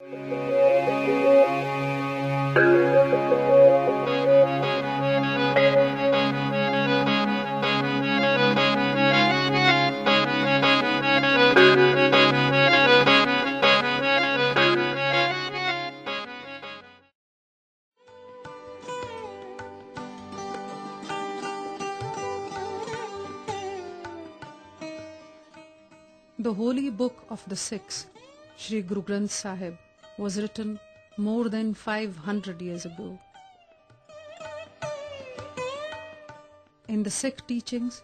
The holy book of the Sikhs, Shri Guru Granth Sahib, was written more than 500 years ago. In the Sikh teachings,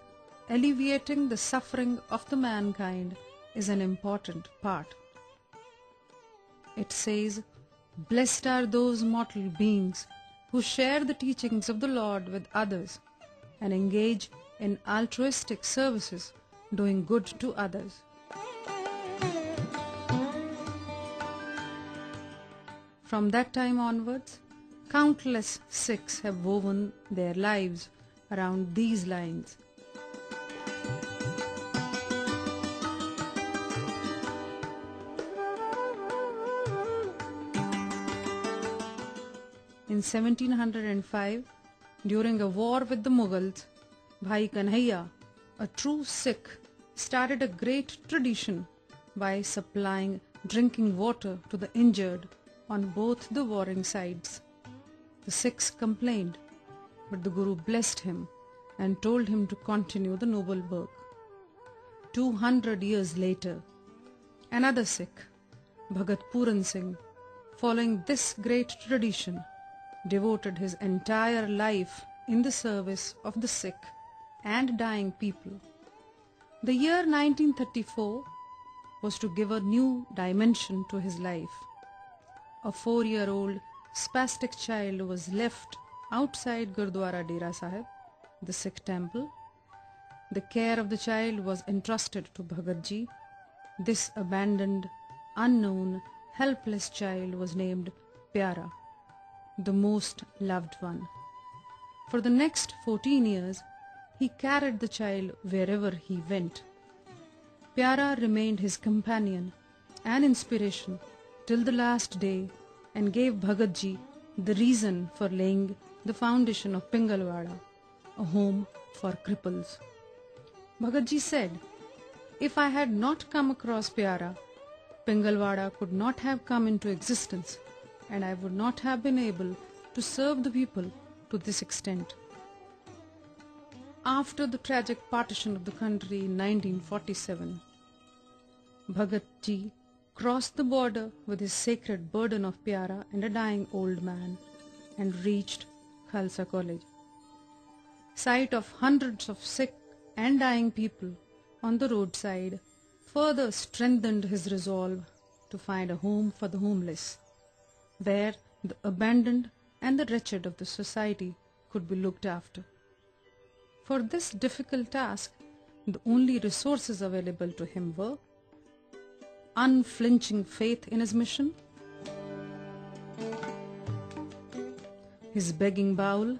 alleviating the suffering of the mankind is an important part. It says, "Blessed are those mortal beings who share the teachings of the Lord with others and engage in altruistic services, doing good to others." From that time onwards, countless Sikhs have woven their lives around these lines. In 1705, during a war with the Mughals, Bhai Kanhaiya, a true Sikh, started a great tradition by supplying drinking water to the injured on both the warring sides. The Sikhs complained, but the Guru blessed him and told him to continue the noble work. 200 years later, another Sikh, Bhagat Puran Singh, following this great tradition, devoted his entire life in the service of the sick and dying people. The year 1934 was to give a new dimension to his life. A 4-year-old spastic child was left outside Gurdwara Dera Sahib, the Sikh temple. The care of the child was entrusted to Bhagat Ji. This abandoned, unknown, helpless child was named Pyara, the most loved one. For the next 14 years, he carried the child wherever he went. Pyara remained his companion and inspiration till the last day and gave Bhagat Ji the reason for laying the foundation of Pingalwara, a home for cripples. Bhagat Ji said, "If I had not come across Pyara, Pingalwara could not have come into existence and I would not have been able to serve the people to this extent." After the tragic partition of the country in 1947, Bhagat Ji crossed the border with his sacred burden of Pyara and a dying old man and reached Khalsa College. Sight of hundreds of sick and dying people on the roadside further strengthened his resolve to find a home for the homeless, where the abandoned and the wretched of the society could be looked after. For this difficult task, the only resources available to him were unflinching faith in his mission, his begging bowl,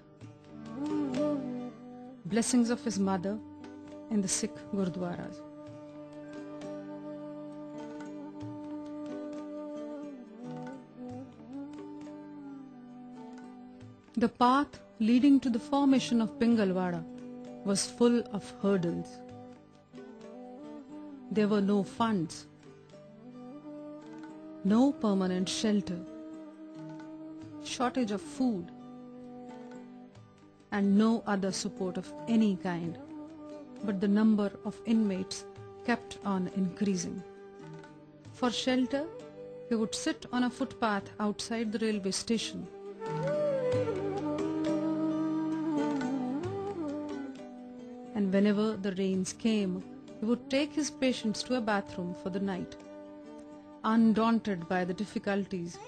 blessings of his mother, and the Sikh Gurdwaras. The path leading to the formation of Pingalwara was full of hurdles. There were no funds, no permanent shelter, shortage of food, and no other support of any kind, but the number of inmates kept on increasing. For shelter, he would sit on a footpath outside the railway station. And whenever the rains came, he would take his patients to a bathroom for the night. Undaunted by the difficulties,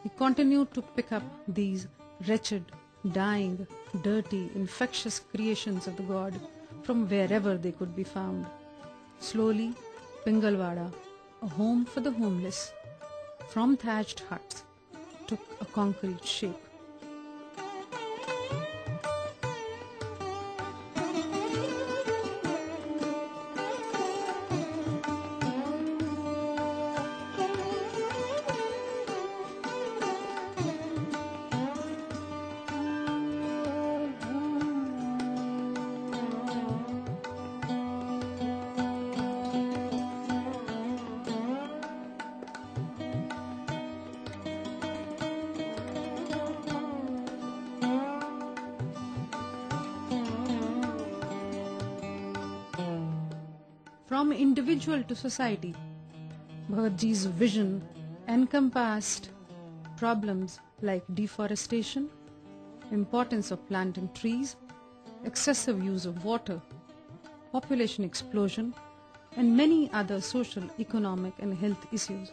he continued to pick up these wretched, dying, dirty, infectious creations of the god from wherever they could be found. Slowly, Pingalwara, a home for the homeless, from thatched huts, took a concrete shape. from individual to society. Bhagat Ji's vision encompassed problems like deforestation, importance of planting trees, excessive use of water, population explosion, and many other social, economic, and health issues.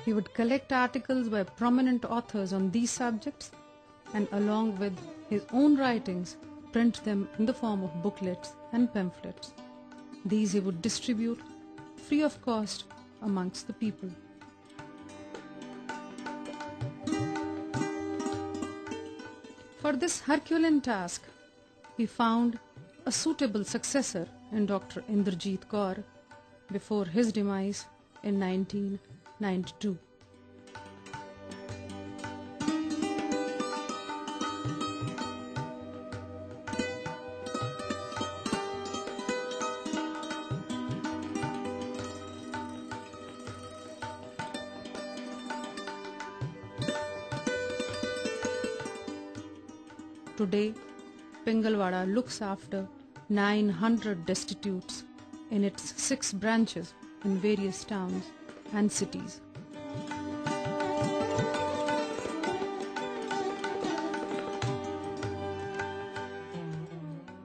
He would collect articles by prominent authors on these subjects and, along with his own writings, print them in the form of booklets and pamphlets. These he would distribute free of cost amongst the people. For this Herculean task, he found a suitable successor in Dr. Indrajit Kaur before his demise in 1992. Today, Pingalwara looks after 900 destitutes in its 6 branches in various towns and cities.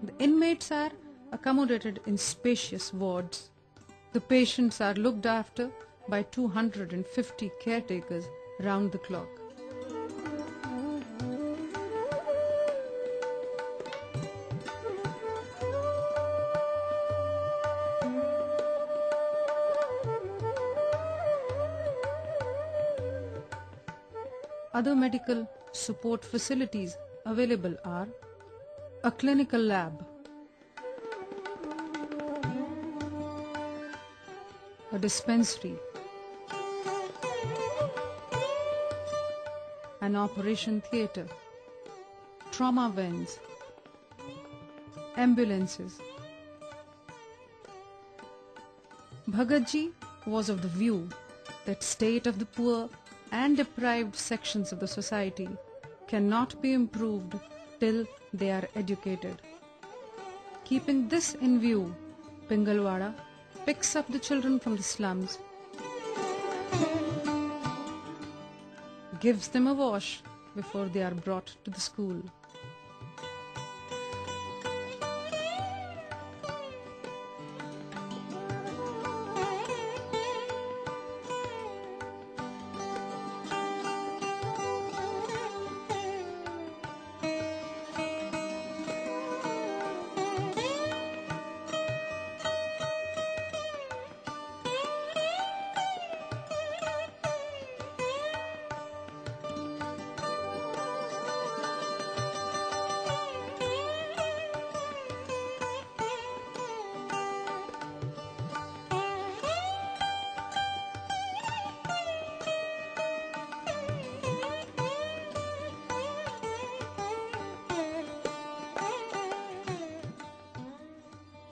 The inmates are accommodated in spacious wards. The patients are looked after by 250 caretakers round the clock. Other medical support facilities available are a clinical lab, a dispensary, an operation theatre, trauma vans, ambulances. Bhagat Ji was of the view that state of the poor and deprived sections of the society cannot be improved till they are educated. Keeping this in view, Pingalwara picks up the children from the slums, gives them a wash before they are brought to the school.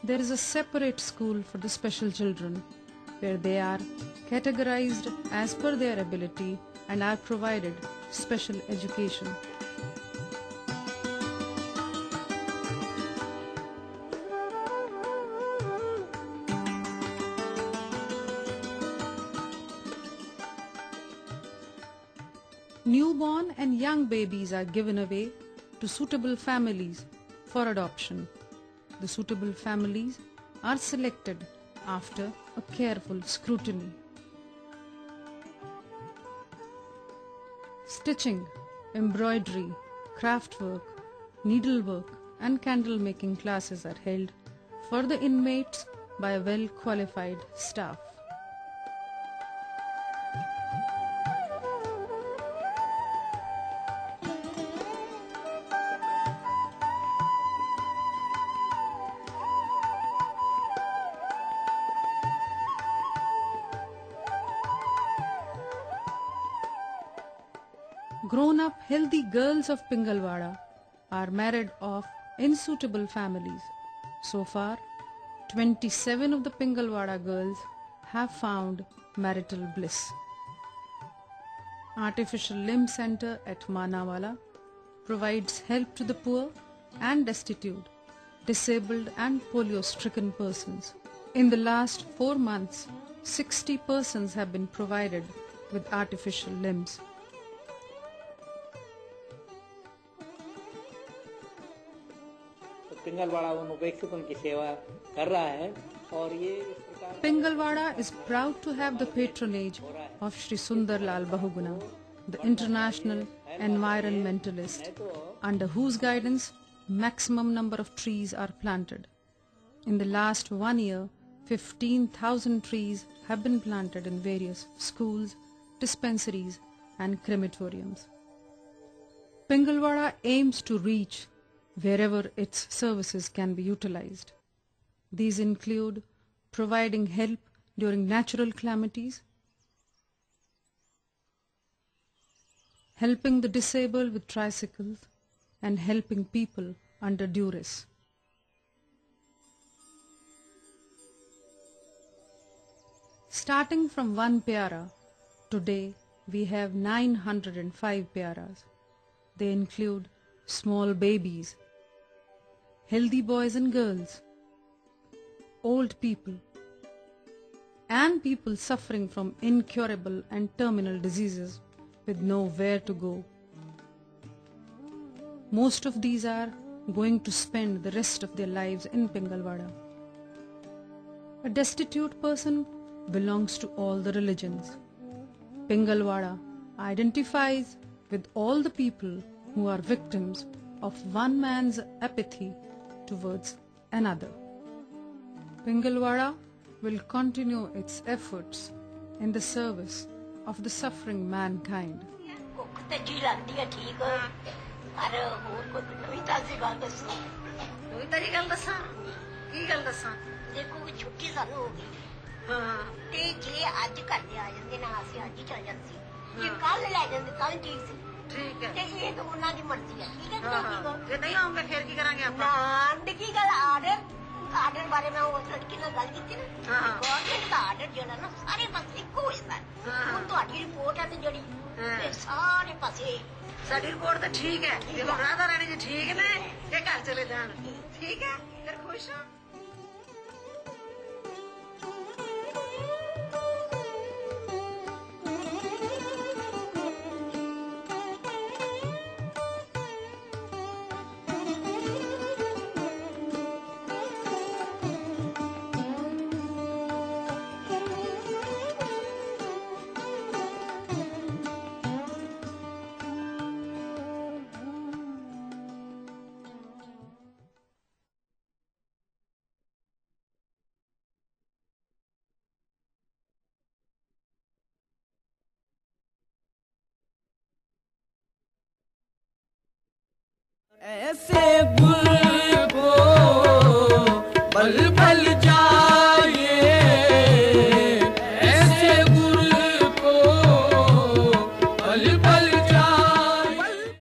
There is a separate school for the special children, where they are categorized as per their ability and are provided special education. Newborn and young babies are given away to suitable families for adoption. The suitable families are selected after a careful scrutiny. Stitching, embroidery, craftwork, needlework and candle making classes are held for the inmates by a well-qualified staff. Grown-up healthy girls of Pingalwara are married off in suitable families. So far, 27 of the Pingalwara girls have found marital bliss. Artificial Limb Center at Manawala provides help to the poor and destitute, disabled and polio-stricken persons In the last 4 months, 60 persons have been provided with artificial limbs. Pingalwara उन उपेक्षितों की सेवा कर रहा है और ये इस प्रकार Pingalwara is proud to have the patronage of Shri Sundar Lal Bahuguna, the international environmentalist, under whose guidance maximum number of trees are planted. In the last 1 year, 15,000 trees have been planted in various schools, dispensaries and crematoriums. Pingalwara aims to reach wherever its services can be utilized. These include providing help during natural calamities, helping the disabled with tricycles, and helping people under duress. Starting from one pyara, today we have 905 pyaras. They include small babies, healthy boys and girls, old people, and people suffering from incurable and terminal diseases with nowhere to go. Most of these are going to spend the rest of their lives in Pingalwara. A destitute person belongs to all the religions. Pingalwara identifies with all the people who are victims of one man's apathy towards another. Pingalwara will continue its efforts in the service of the suffering mankind. ठीक है ये तो उन्हां दी मर्जी है ठीक है जे नहीं आऊंगे फिर की करांगे आप ना की गल आर्डर बारे में वो लड़की ने गल की ना गवर्नमेंट का आर्डर जो ना सारे पासे इको होता है वो तो आधी रिपोर्ट है जड़ी सारे पासे साडी रिपोर्ट तो ठीक है देखो राधा रानी जी ठीक ने ये घर चले जान ठीक है फिर खुश हो ऐसे गुल को बल